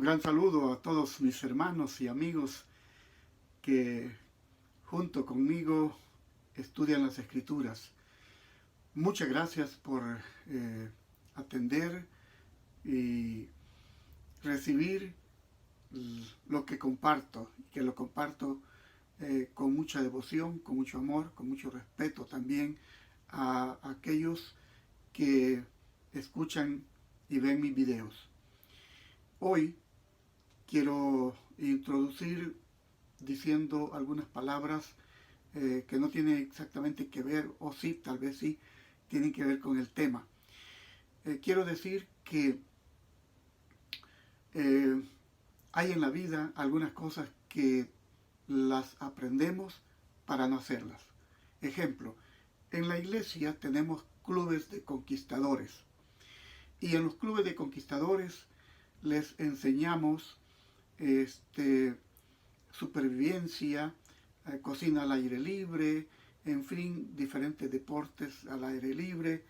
Un gran saludo a todos mis hermanos y amigos que junto conmigo estudian las Escrituras. Muchas gracias por atender y recibir lo que comparto, que lo comparto con mucha devoción, con mucho amor, con mucho respeto también a aquellos que escuchan y ven mis videos. Hoy quiero introducir diciendo algunas palabras que no tienen exactamente que ver, o sí, tal vez sí, tienen que ver con el tema. Quiero decir que hay en la vida algunas cosas que las aprendemos para no hacerlas. Ejemplo, en la iglesia tenemos clubes de conquistadores y en los clubes de conquistadores les enseñamos supervivencia, cocina al aire libre, en fin, diferentes deportes al aire libre.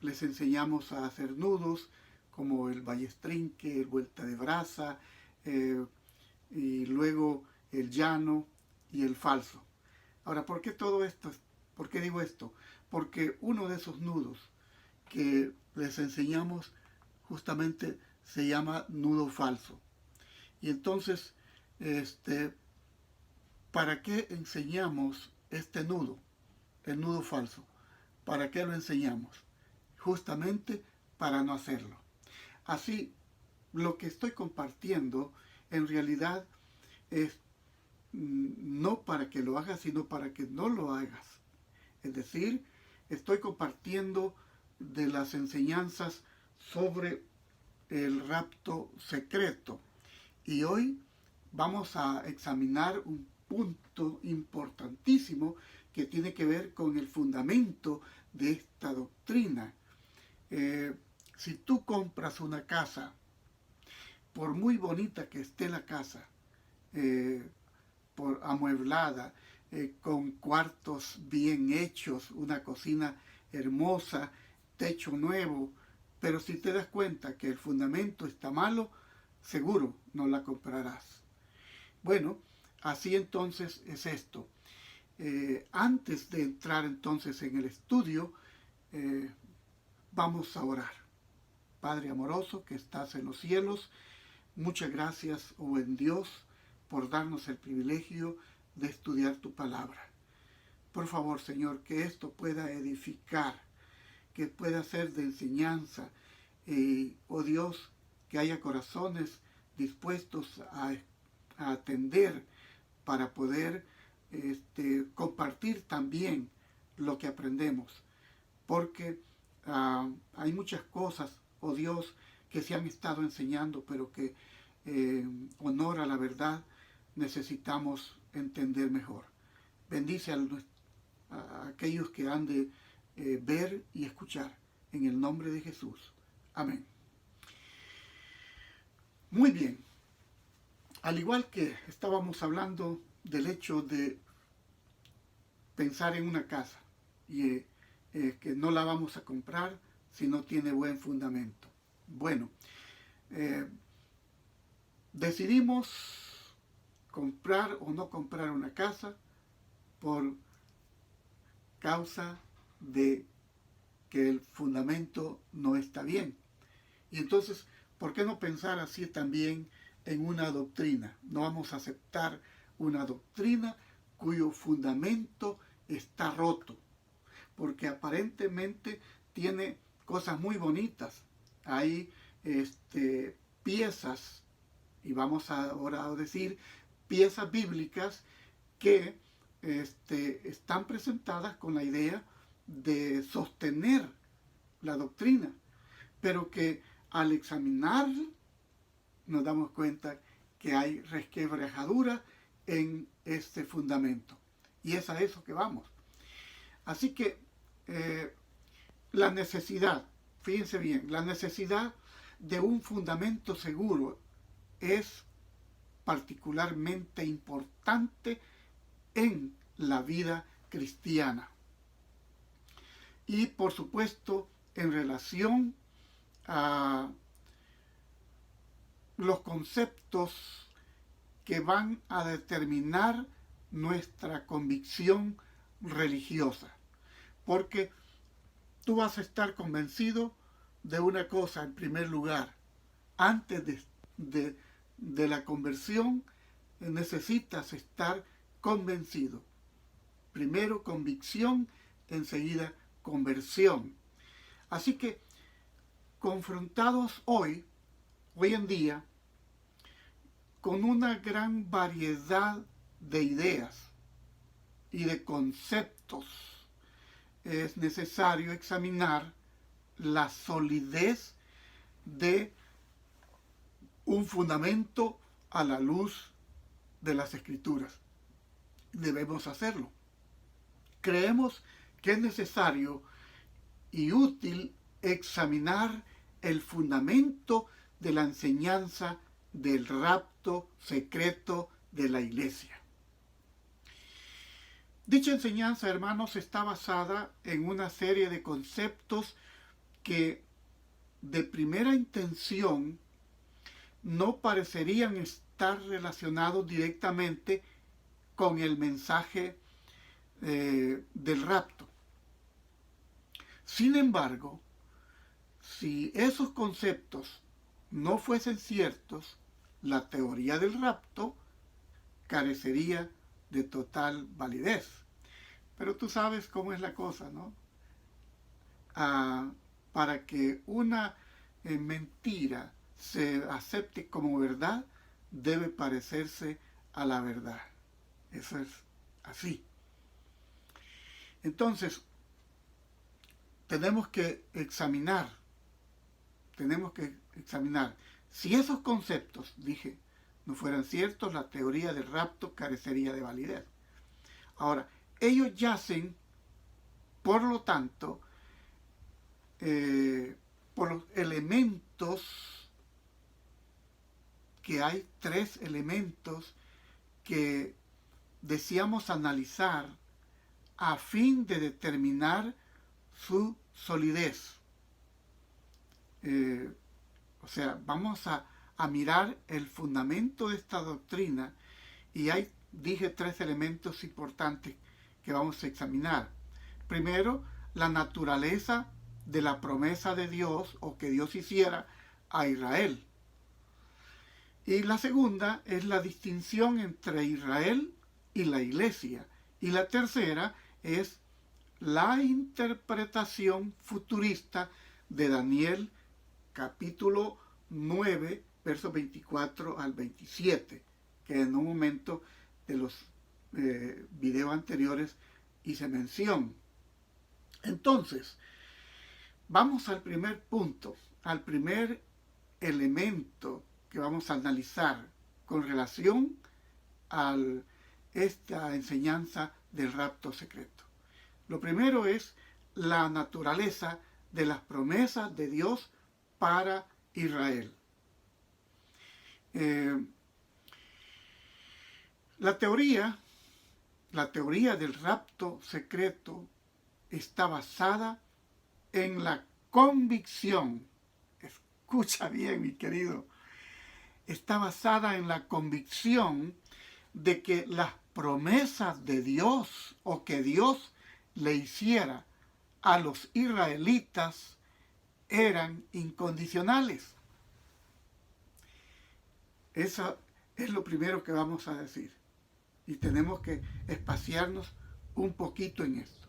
Les enseñamos a hacer nudos, como el ballestrinque, el vuelta de braza, y luego el llano y el falso. Ahora, ¿por qué todo esto? ¿Por qué digo esto? Porque uno de esos nudos que les enseñamos justamente se llama nudo falso. Y entonces, ¿para qué enseñamos este nudo, el nudo falso? ¿Para qué lo enseñamos? Justamente para no hacerlo. Así, lo que estoy compartiendo en realidad es no para que lo hagas, sino para que no lo hagas. Es decir, estoy compartiendo de las enseñanzas sobre el rapto secreto. Y hoy vamos a examinar un punto importantísimo que tiene que ver con el fundamento de esta doctrina. Si tú compras una casa, por muy bonita que esté la casa, por amueblada, con cuartos bien hechos, una cocina hermosa, techo nuevo, pero si te das cuenta que el fundamento está malo, seguro no la comprarás. Bueno, así entonces es esto. Antes de entrar entonces en el estudio, vamos a orar. Padre amoroso que estás en los cielos, muchas gracias, oh buen Dios, por darnos el privilegio de estudiar tu palabra. Por favor, Señor, que esto pueda edificar, que pueda ser de enseñanza. Oh Dios, que haya corazones dispuestos a atender para poder compartir también lo que aprendemos. Porque hay muchas cosas, oh Dios, que se han estado enseñando, pero que honor a la verdad necesitamos entender mejor. Bendice a aquellos que han de ver y escuchar. En el nombre de Jesús. Amén. Muy bien. Al igual que estábamos hablando del hecho de pensar en una casa y que no la vamos a comprar si no tiene buen fundamento. Bueno, decidimos comprar o no comprar una casa por causa de que el fundamento no está bien. Y entonces, ¿por qué no pensar así también en una doctrina? No vamos a aceptar una doctrina cuyo fundamento está roto, porque aparentemente tiene cosas muy bonitas. Hay piezas, y vamos ahora a decir piezas bíblicas que están presentadas con la idea de sostener la doctrina, pero que al examinar nos damos cuenta que hay resquebrajadura en este fundamento. Y es a eso que vamos. Así que la necesidad, fíjense bien, la necesidad de un fundamento seguro es particularmente importante en la vida cristiana. Y por supuesto, en relación a los conceptos que van a determinar nuestra convicción religiosa. Porque tú vas a estar convencido de una cosa en primer lugar. Antes de la conversión necesitas estar convencido. Primero convicción, enseguida conversión. Así que confrontados hoy en día, con una gran variedad de ideas y de conceptos, es necesario examinar la solidez de un fundamento a la luz de las Escrituras. Debemos hacerlo. Creemos que es necesario y útil examinar el fundamento de la enseñanza del rapto secreto de la Iglesia. Dicha enseñanza, hermanos, está basada en una serie de conceptos que de primera intención no parecerían estar relacionados directamente con el mensaje del rapto. Sin embargo, si esos conceptos no fuesen ciertos, la teoría del rapto carecería de total validez. Pero tú sabes cómo es la cosa, ¿no? Para que una mentira se acepte como verdad, debe parecerse a la verdad. Eso es así. Entonces, tenemos que examinar si esos conceptos, dije, no fueran ciertos, la teoría del rapto carecería de validez. Ahora, ellos yacen, por lo tanto, por los elementos, que hay tres elementos que deseamos analizar a fin de determinar su solidez. O sea, vamos a mirar el fundamento de esta doctrina y dije tres elementos importantes que vamos a examinar. Primero, la naturaleza de la promesa de Dios o que Dios hiciera a Israel. Y la segunda es la distinción entre Israel y la Iglesia. Y la tercera es la interpretación futurista de Daniel capítulo 9, versos 24 al 27, que en un momento de los videos anteriores hice mención. Entonces, vamos al primer punto, al primer elemento que vamos a analizar con relación a esta enseñanza del rapto secreto. Lo primero es la naturaleza de las promesas de Dios para Israel. La teoría del rapto secreto está basada en la convicción. Escucha bien, mi querido. Está basada en la convicción de que las promesas de Dios o que Dios le hiciera a los israelitas eran incondicionales. Eso es lo primero que vamos a decir. Y tenemos que espaciarnos un poquito en esto.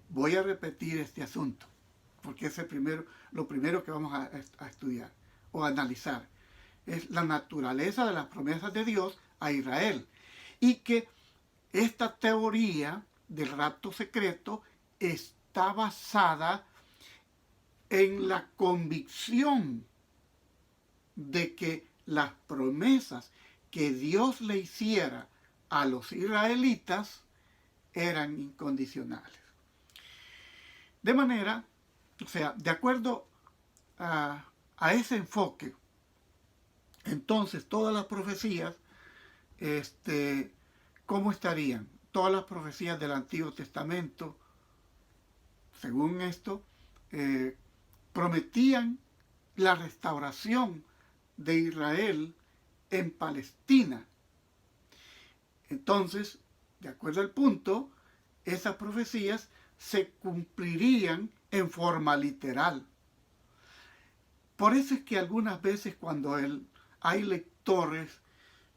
Voy a repetir este asunto, porque es lo primero que vamos a estudiar o a analizar. Es la naturaleza de las promesas de Dios a Israel. Y que esta teoría del rapto secreto está basada en la convicción de que las promesas que Dios le hiciera a los israelitas eran incondicionales. De manera, o sea, de acuerdo a ese enfoque, entonces todas las profecías, ¿cómo estarían? Todas las profecías del Antiguo Testamento, según esto, prometían la restauración de Israel en Palestina. Entonces, de acuerdo al punto, esas profecías se cumplirían en forma literal. Por eso es que algunas veces cuando hay lectores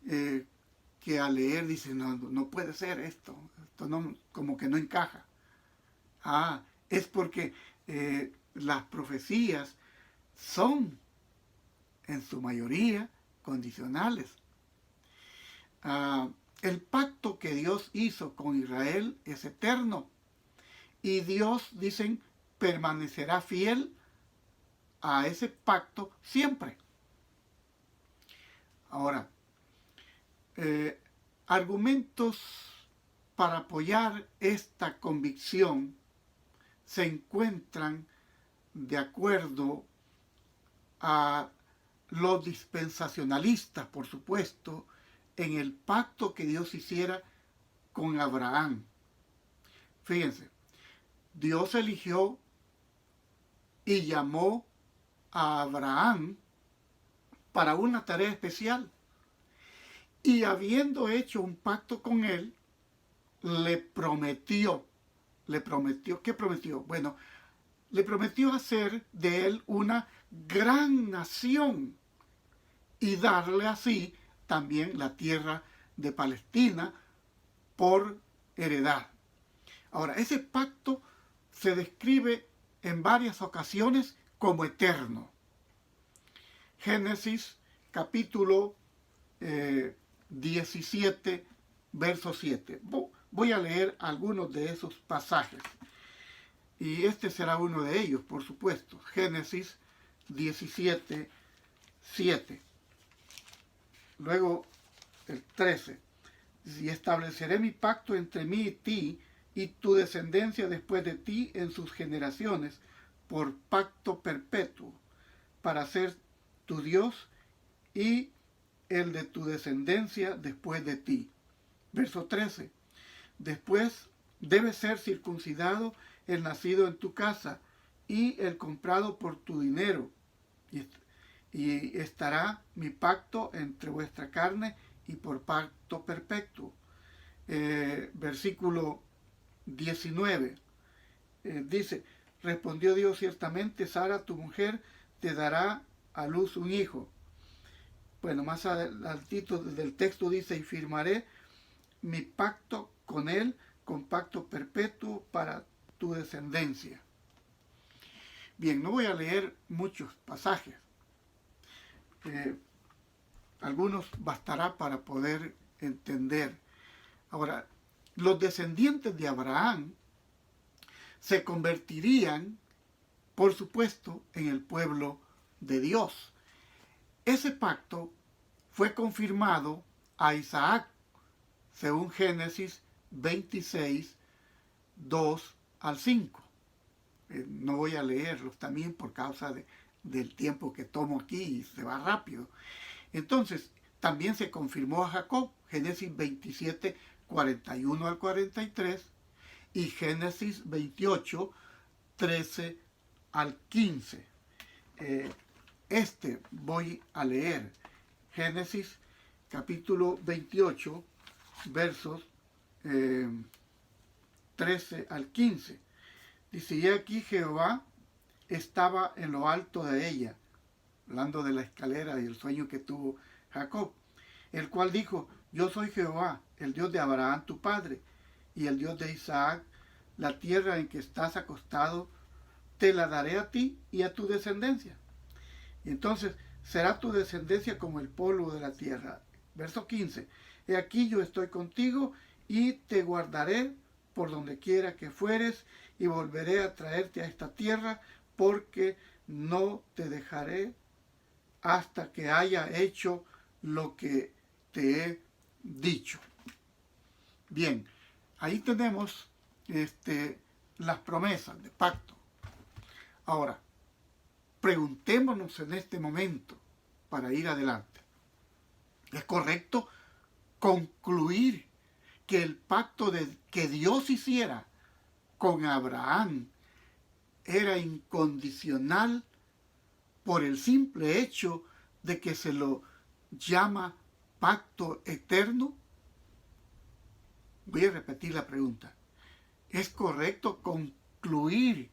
que al leer dicen, no puede ser esto no, como que no encaja. Es porque las profecías son en su mayoría condicionales. El pacto que Dios hizo con Israel es eterno y Dios, dicen, permanecerá fiel a ese pacto siempre. Ahora, argumentos para apoyar esta convicción se encuentran de acuerdo a los dispensacionalistas, por supuesto, en el pacto que Dios hiciera con Abraham. Fíjense, Dios eligió y llamó a Abraham para una tarea especial. Y habiendo hecho un pacto con él, le prometió, ¿qué prometió? Bueno, le prometió hacer de él una gran nación y darle así también la tierra de Palestina por heredad. Ahora, ese pacto se describe en varias ocasiones como eterno. Génesis capítulo 17, verso 7. Voy a leer algunos de esos pasajes. Y este será uno de ellos, por supuesto. Génesis 17, 7. Luego el 13. Y estableceré mi pacto entre mí y ti, y tu descendencia después de ti en sus generaciones, por pacto perpetuo, para ser tu Dios y el de tu descendencia después de ti. Verso 13. Después debe ser circuncidado el nacido en tu casa y el comprado por tu dinero. Y estará mi pacto entre vuestra carne y por pacto perpetuo. Versículo 19. Dice, respondió Dios, ciertamente Sara, tu mujer, te dará a luz un hijo. Bueno, más adelantito del texto dice, y firmaré mi pacto con él, con pacto perpetuo para tu descendencia. Bien, no voy a leer muchos pasajes. Algunos bastará para poder entender. Ahora, los descendientes de Abraham se convertirían, por supuesto, en el pueblo de Dios. Ese pacto fue confirmado a Isaac, según Génesis 26, 2 al 5. No voy a leerlos también por causa del tiempo que tomo aquí y se va rápido. Entonces, también se confirmó a Jacob, Génesis 27, 41 al 43 y Génesis 28, 13 al 15. Voy a leer Génesis capítulo 28, versos 13 al 15. Dice, y aquí Jehová estaba en lo alto de ella, hablando de la escalera y el sueño que tuvo Jacob, el cual dijo, yo soy Jehová, el Dios de Abraham tu padre, y el Dios de Isaac. La tierra en que estás acostado, te la daré a ti y a tu descendencia. Y entonces, será tu descendencia como el polvo de la tierra. Verso 15. He aquí yo estoy contigo y te guardaré por donde quiera que fueres y volveré a traerte a esta tierra, porque no te dejaré hasta que haya hecho lo que te he dicho. Bien, ahí tenemos las promesas de pacto. Ahora, preguntémonos en este momento, para ir adelante, ¿es correcto concluir que el pacto que Dios hiciera con Abraham era incondicional por el simple hecho de que se lo llama pacto eterno? Voy a repetir la pregunta. ¿Es correcto concluir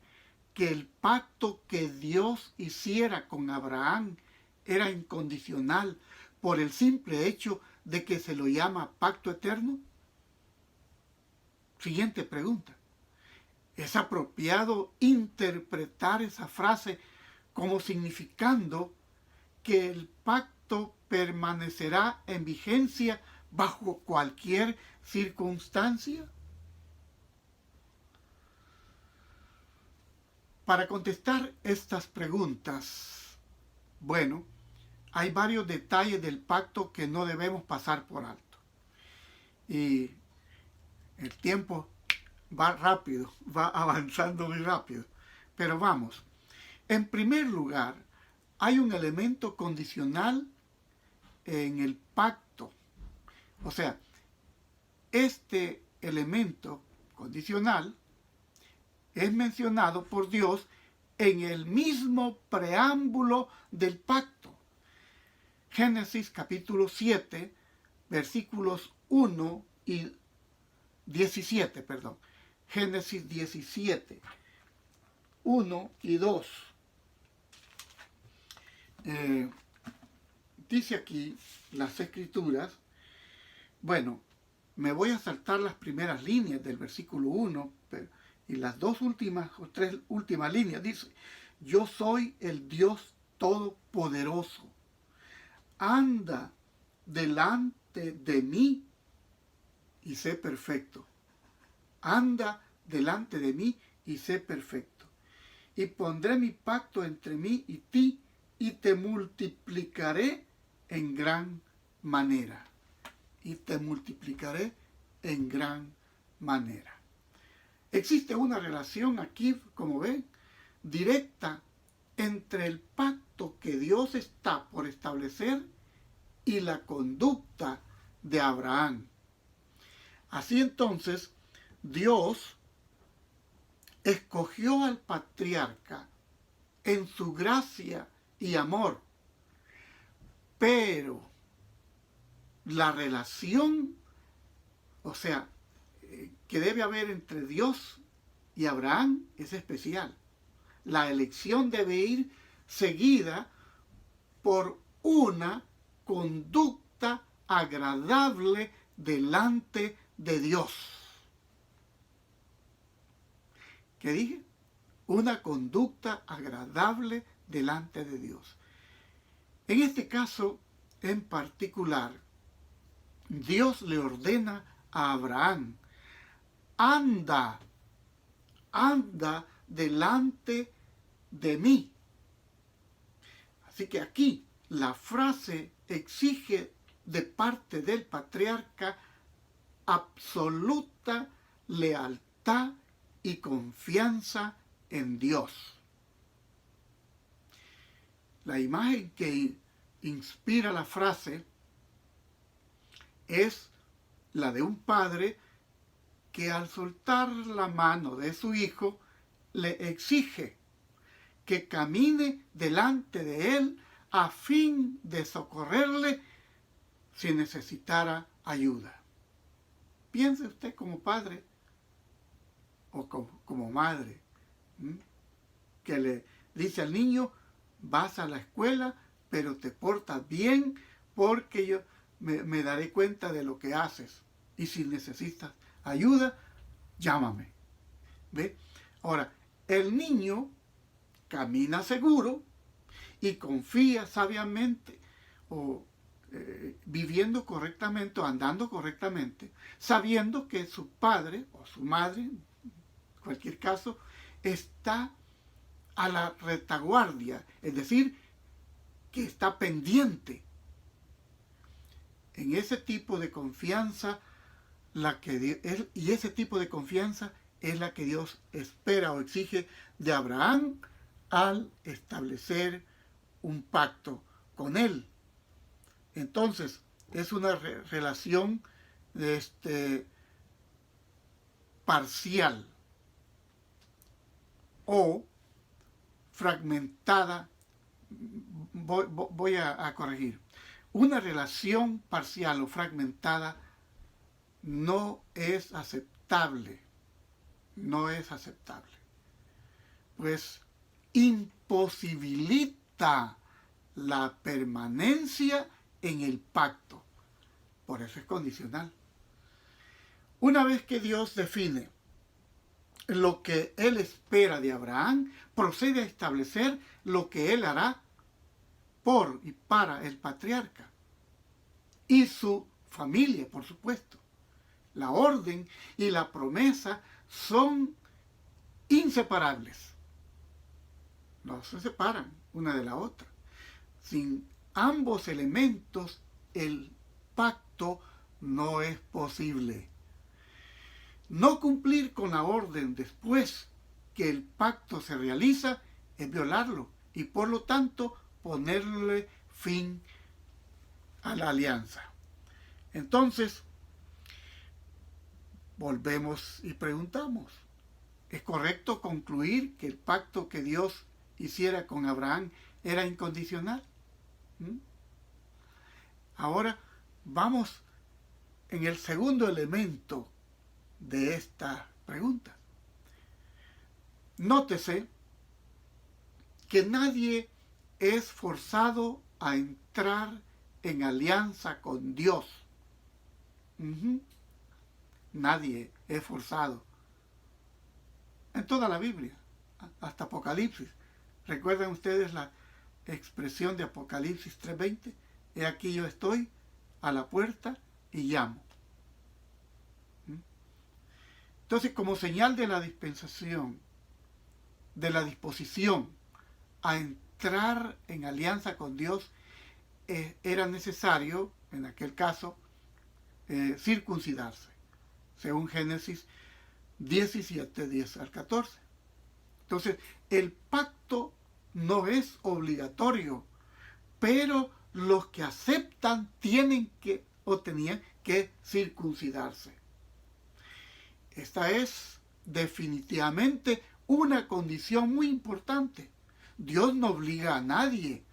que el pacto que Dios hiciera con Abraham era incondicional por el simple hecho de que se lo llama pacto eterno? Siguiente pregunta. ¿Es apropiado interpretar esa frase como significando que el pacto permanecerá en vigencia bajo cualquier circunstancia? Para contestar estas preguntas, bueno, hay varios detalles del pacto que no debemos pasar por alto. Y el tiempo va rápido, va avanzando muy rápido. Pero vamos, en primer lugar, hay un elemento condicional en el pacto. O sea, este elemento condicional es mencionado por Dios en el mismo preámbulo del pacto. Génesis capítulo 7, versículos 1 y 17, perdón. Génesis 17, 1 y 2. Dice aquí las escrituras, bueno, me voy a saltar las primeras líneas del versículo 1, y las dos últimas o tres últimas líneas dice, yo soy el Dios Todopoderoso. Anda delante de mí y sé perfecto. Anda delante de mí y sé perfecto. Y pondré mi pacto entre mí y ti y te multiplicaré en gran manera. Y te multiplicaré en gran manera. Existe una relación aquí, como ven, directa entre el pacto que Dios está por establecer y la conducta de Abraham. Así entonces, Dios escogió al patriarca en su gracia y amor, pero la relación, o sea, que debe haber entre Dios y Abraham es especial. La elección debe ir seguida por una conducta agradable delante de Dios. ¿Qué dije? Una conducta agradable delante de Dios. En este caso en particular, Dios le ordena a Abraham, anda delante de mí. Así que aquí la frase exige de parte del patriarca absoluta lealtad y confianza en Dios. La imagen que inspira la frase es la de un padre que al soltar la mano de su hijo le exige que camine delante de él a fin de socorrerle si necesitara ayuda. Piense usted como padre o como madre, que le dice al niño, vas a la escuela, pero te portas bien porque yo me daré cuenta de lo que haces. Y si necesitas ayuda, llámame. ¿Ve? Ahora, el niño camina seguro y confía sabiamente o viviendo correctamente o andando correctamente, sabiendo que su padre o su madre, en cualquier caso, está a la retaguardia, es decir, que está pendiente. En ese tipo de confianza, y ese tipo de confianza es la que Dios espera o exige de Abraham al establecer un pacto con él. Entonces, es una relación parcial o fragmentada voy a corregir. Una relación parcial o fragmentada no es aceptable. No es aceptable. Pues imposibilita la permanencia en el pacto. Por eso es condicional. Una vez que Dios define lo que Él espera de Abraham, procede a establecer lo que Él hará por y para el patriarca y su familia, por supuesto. La orden y la promesa son inseparables. No se separan una de la otra. Sin ambos elementos, el pacto no es posible. No cumplir con la orden después que el pacto se realiza es violarlo y por lo tanto ponerle fin a la alianza. Entonces, volvemos y preguntamos, ¿es correcto concluir que el pacto que Dios hiciera con Abraham era incondicional? Ahora vamos en el segundo elemento de esta pregunta. Nótese que nadie es forzado a entrar en alianza con Dios. Nadie es forzado. En toda la Biblia, hasta Apocalipsis. ¿Recuerdan ustedes la expresión de Apocalipsis 3:20? He aquí yo estoy a la puerta y llamo. Entonces, como señal de la dispensación, de la disposición a entrar en alianza con Dios, era necesario, en aquel caso, circuncidarse, según Génesis 17, 10 al 14. Entonces, el pacto no es obligatorio, pero los que aceptan tienen que o tenían que circuncidarse. Esta es definitivamente una condición muy importante. Dios no obliga a nadie,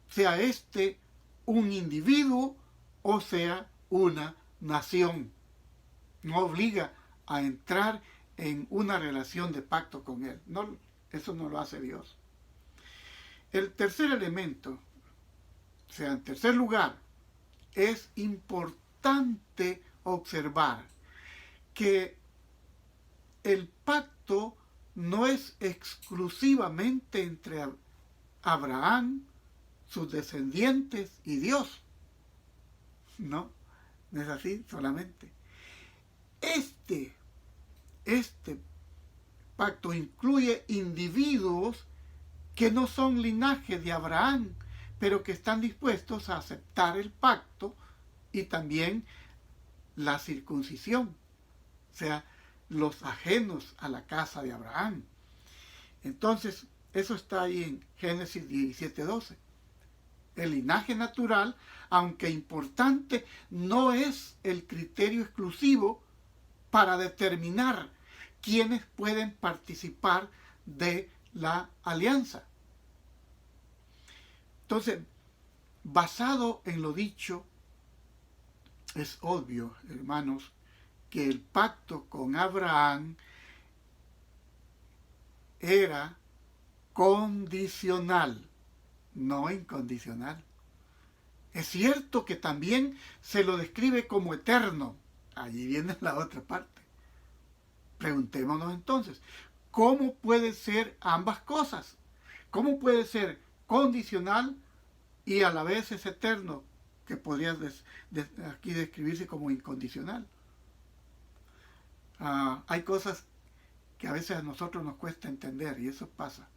sea este un individuo o sea una nación. No obliga a entrar en una relación de pacto con Él. No, eso no lo hace Dios. El tercer elemento, o sea, en tercer lugar, es importante observar que el pacto no es exclusivamente entre Abraham, sus descendientes y Dios. No, no es así solamente. Este pacto incluye individuos que no son linaje de Abraham, pero que están dispuestos a aceptar el pacto y también la circuncisión, o sea, los ajenos a la casa de Abraham. Entonces, eso está ahí en Génesis 17:12. El linaje natural, aunque importante, no es el criterio exclusivo para determinar quiénes pueden participar de la alianza. Entonces, basado en lo dicho, es obvio, hermanos, que el pacto con Abraham era condicional, no incondicional. Es cierto que también se lo describe como eterno. Allí viene la otra parte. Preguntémonos entonces, ¿cómo puede ser ambas cosas? ¿Cómo puede ser condicional y a la vez es eterno, que podría aquí describirse como incondicional? Hay cosas que a veces a nosotros nos cuesta entender y eso pasa.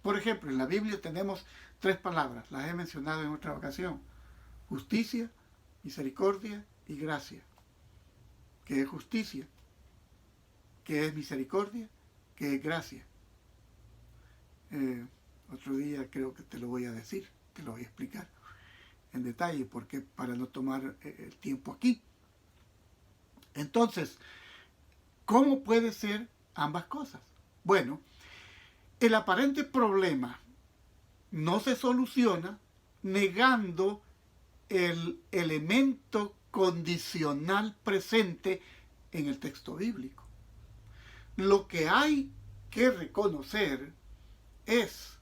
Por ejemplo, en la Biblia tenemos 3 palabras, las he mencionado en otra ocasión: justicia, misericordia y gracia. ¿Qué es justicia? ¿Qué es misericordia? ¿Qué es gracia? Otro día creo que te lo voy a decir, te lo voy a explicar en detalle, porque para no tomar el tiempo aquí. Entonces, ¿cómo puede ser ambas cosas? Bueno, el aparente problema no se soluciona negando el elemento condicional presente en el texto bíblico. Lo que hay que reconocer es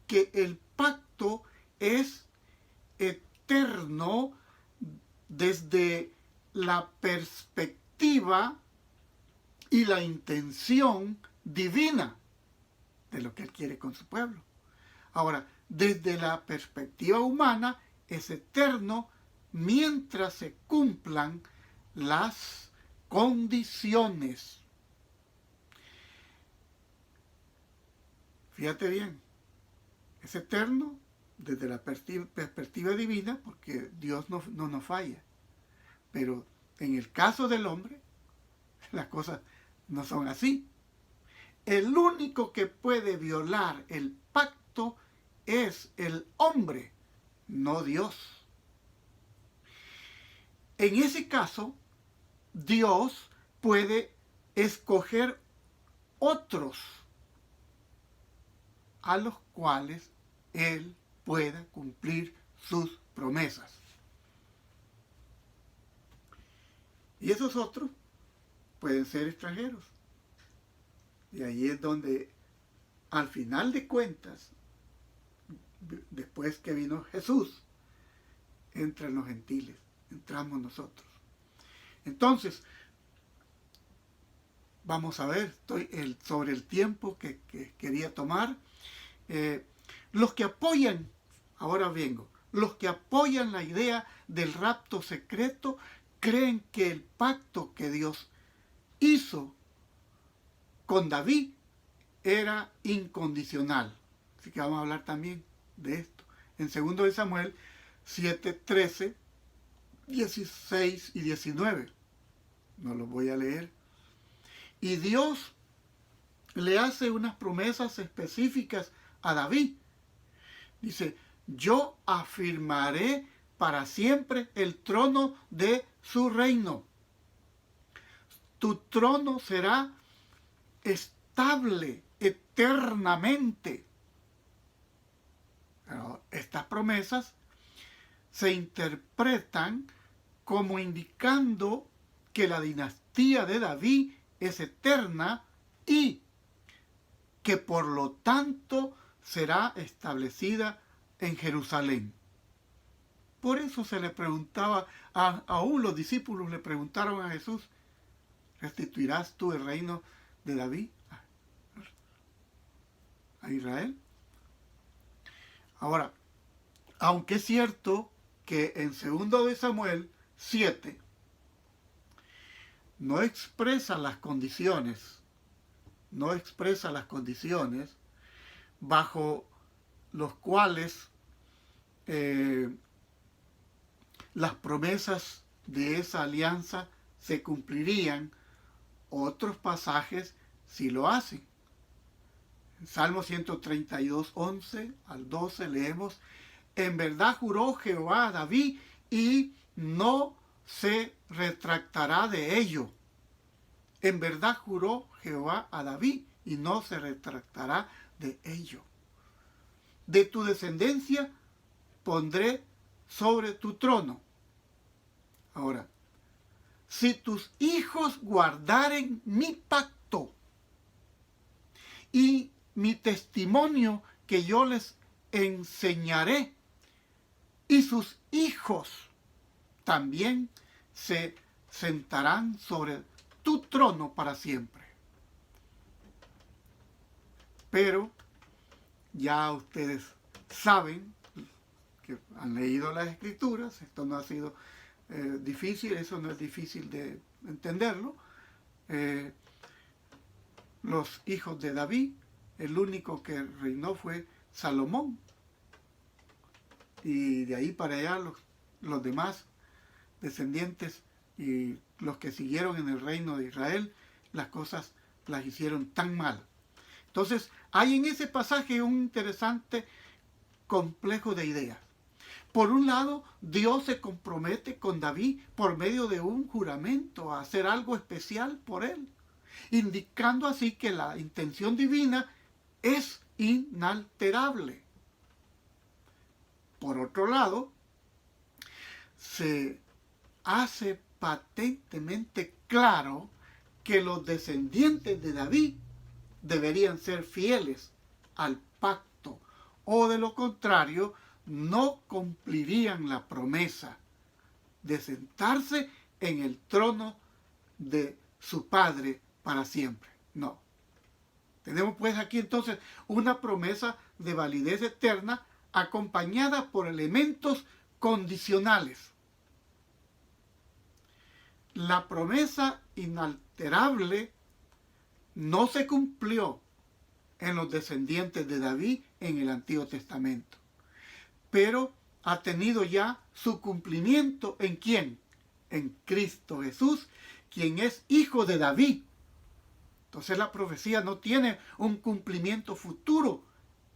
que el pacto es eterno desde la perspectiva y la intención divina de lo que Él quiere con su pueblo. Ahora, desde la perspectiva humana es eterno mientras se cumplan las condiciones. Fíjate bien, es eterno desde la perspectiva divina porque Dios no nos falla. Pero en el caso del hombre, las cosas no son así. El único que puede violar el pacto es el hombre, no Dios. En ese caso, Dios puede escoger otros a los cuales Él pueda cumplir sus promesas. Y esos otros pueden ser extranjeros. Y ahí es donde, al final de cuentas, después que vino Jesús, entran los gentiles, entramos nosotros. Entonces, vamos a ver sobre el tiempo que quería tomar. Los que apoyan, ahora vengo, los que apoyan la idea del rapto secreto creen que el pacto que Dios hizo con David era incondicional. Así que vamos a hablar también de esto. En 2 de Samuel 7, 13, 16 y 19. No los voy a leer. Y Dios le hace unas promesas específicas a David. Dice, yo afirmaré para siempre el trono de su reino. Tu trono será estable eternamente. Pero estas promesas se interpretan como indicando que la dinastía de David es eterna y que por lo tanto será establecida en Jerusalén. Por eso se le preguntaba, aún los discípulos le preguntaron a Jesús, ¿restituirás tú el reino de David a Israel? Ahora, aunque es cierto que en 2 de Samuel 7 no expresa las condiciones bajo los cuales las promesas de esa alianza se cumplirían, otros pasajes sí lo hacen. En Salmo 132, 11 al 12 leemos, en verdad juró Jehová a David y no se retractará de ello. En verdad juró Jehová a David y no se retractará de ello. De tu descendencia pondré sobre tu trono. Ahora, si tus hijos guardaren mi pacto y mi testimonio que yo les enseñaré, y sus hijos también se sentarán sobre tu trono para siempre. Pero ya ustedes saben que han leído las Escrituras, esto no ha sido difícil, eso no es difícil de entenderlo. Los hijos de David, el único que reinó fue Salomón. Y de ahí para allá los demás descendientes y los que siguieron en el reino de Israel, las cosas las hicieron tan mal. Entonces, hay en ese pasaje un interesante complejo de ideas. Por un lado, Dios se compromete con David por medio de un juramento a hacer algo especial por él, indicando así que la intención divina es inalterable. por otro lado, se hace patentemente claro que los descendientes de David deberían ser fieles al pacto, o de lo contrario, no cumplirían la promesa de sentarse en el trono de su padre para siempre. No. Tenemos pues aquí entonces una promesa de validez eterna acompañada por elementos condicionales. La promesa inalterable no se cumplió en los descendientes de David en el Antiguo Testamento, pero ha tenido ya su cumplimiento ¿en quién? En Cristo Jesús, quien es hijo de David. Entonces la profecía no tiene un cumplimiento futuro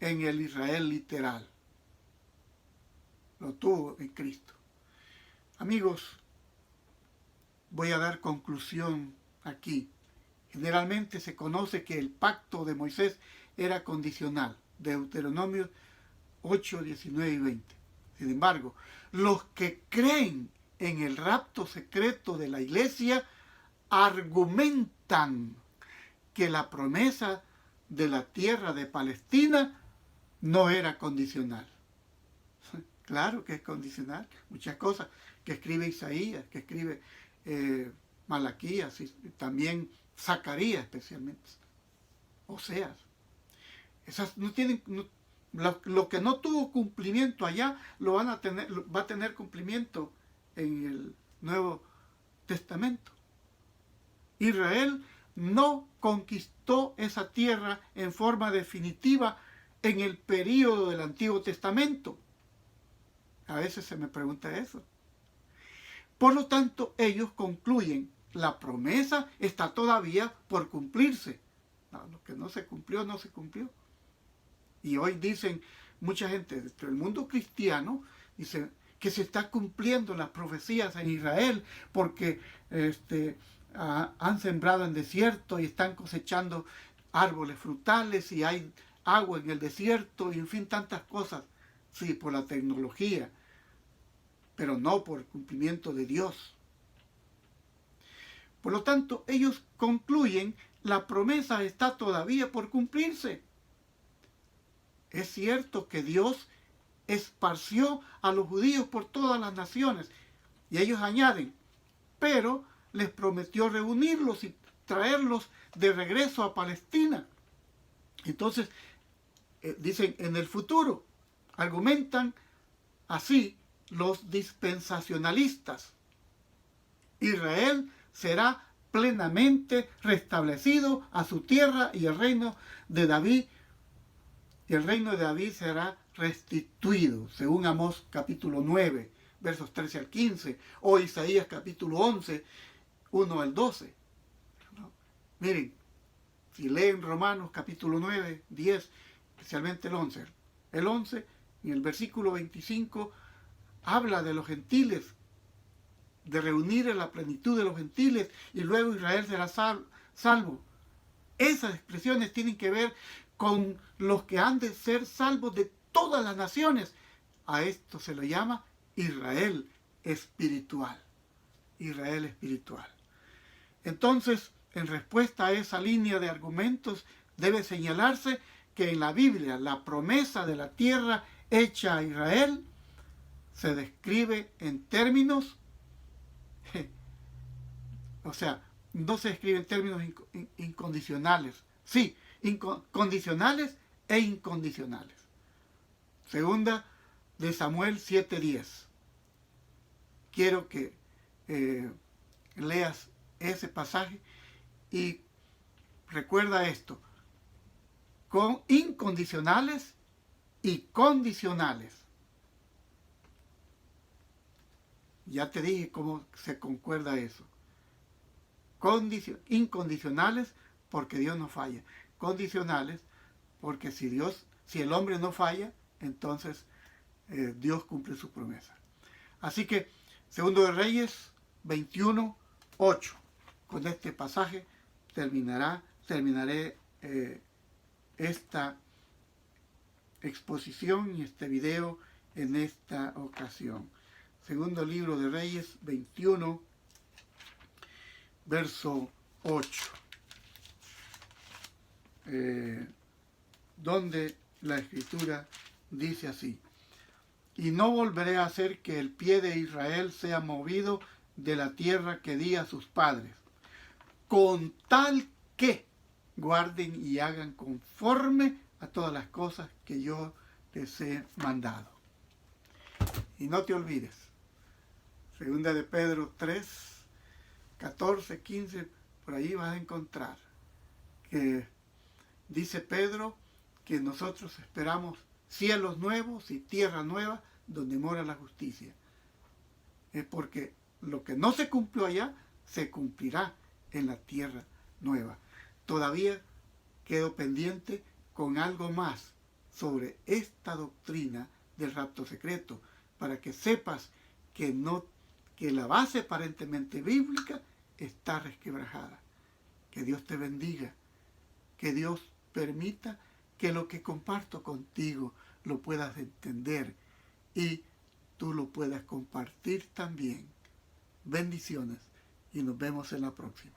en el Israel literal. Lo tuvo en Cristo. Amigos, voy a dar conclusión aquí. Generalmente se conoce que el pacto de Moisés era condicional. Deuteronomio 8, 19 y 20. Sin embargo, los que creen en el rapto secreto de la iglesia argumentan que la promesa de la tierra de Palestina no era condicional. Claro que es condicional. Muchas cosas que escribe Isaías, que escribe Malaquías y también Zacarías especialmente. Oseas. Esas no tienen... lo que no tuvo cumplimiento allá va a tener cumplimiento en el Nuevo Testamento. Israel no conquistó esa tierra en forma definitiva en el período del Antiguo Testamento. A veces se me pregunta eso. Por lo tanto, ellos concluyen, la promesa está todavía por cumplirse. No, lo que no se cumplió, no se cumplió. Y hoy dicen mucha gente dentro del mundo cristiano, dice que se está cumpliendo las profecías en Israel porque han sembrado en desierto y están cosechando árboles frutales y hay agua en el desierto y en fin tantas cosas. Sí, por la tecnología, pero no por el cumplimiento de Dios. Por lo tanto, ellos concluyen, la promesa está todavía por cumplirse. Es cierto que Dios esparció a los judíos por todas las naciones, y ellos añaden, pero les prometió reunirlos y traerlos de regreso a Palestina. Entonces, dicen, en el futuro, argumentan así los dispensacionalistas. Israel será plenamente restablecido a su tierra y el reino de David será restituido, según Amós capítulo 9, versos 13 al 15, o Isaías capítulo 11, 1 al 12. ¿No? Miren, si leen Romanos capítulo 9, 10, especialmente el 11. El 11, en el versículo 25, habla de los gentiles, de reunir en la plenitud de los gentiles, y luego Israel será salvo. Esas expresiones tienen que ver con los que han de ser salvos de todas las naciones. A esto se le llama Israel espiritual. Israel espiritual. Entonces, en respuesta a esa línea de argumentos, debe señalarse que en la Biblia la promesa de la tierra hecha a Israel se describe en términos, o sea, no se escribe en términos incondicionales. Sí, condicionales e incondicionales. Segunda de Samuel 7:10. Quiero que leas ese pasaje y recuerda esto. Con incondicionales y condicionales. Ya te dije cómo se concuerda eso. Incondicionales porque Dios no falla. Condicionales porque si el hombre no falla, entonces Dios cumple su promesa. Así que, Segundo de Reyes 21:8. Con este pasaje terminaré esta exposición y este video en esta ocasión. Segundo libro de Reyes 21, verso 8, donde la Escritura dice así: y no volveré a hacer que el pie de Israel sea movido de la tierra que di a sus padres, con tal que guarden y hagan conforme a todas las cosas que yo les he mandado. Y no te olvides, segunda de Pedro 3, 14, 15, por ahí vas a encontrar que dice Pedro que nosotros esperamos cielos nuevos y tierra nueva donde mora la justicia. Es porque lo que no se cumplió allá se cumplirá en la tierra nueva. Todavía quedo pendiente con algo más sobre esta doctrina del rapto secreto, para que sepas que la base aparentemente bíblica está resquebrajada. Que Dios te bendiga, que Dios permita que lo que comparto contigo lo puedas entender y tú lo puedas compartir también. Bendiciones y nos vemos en la próxima.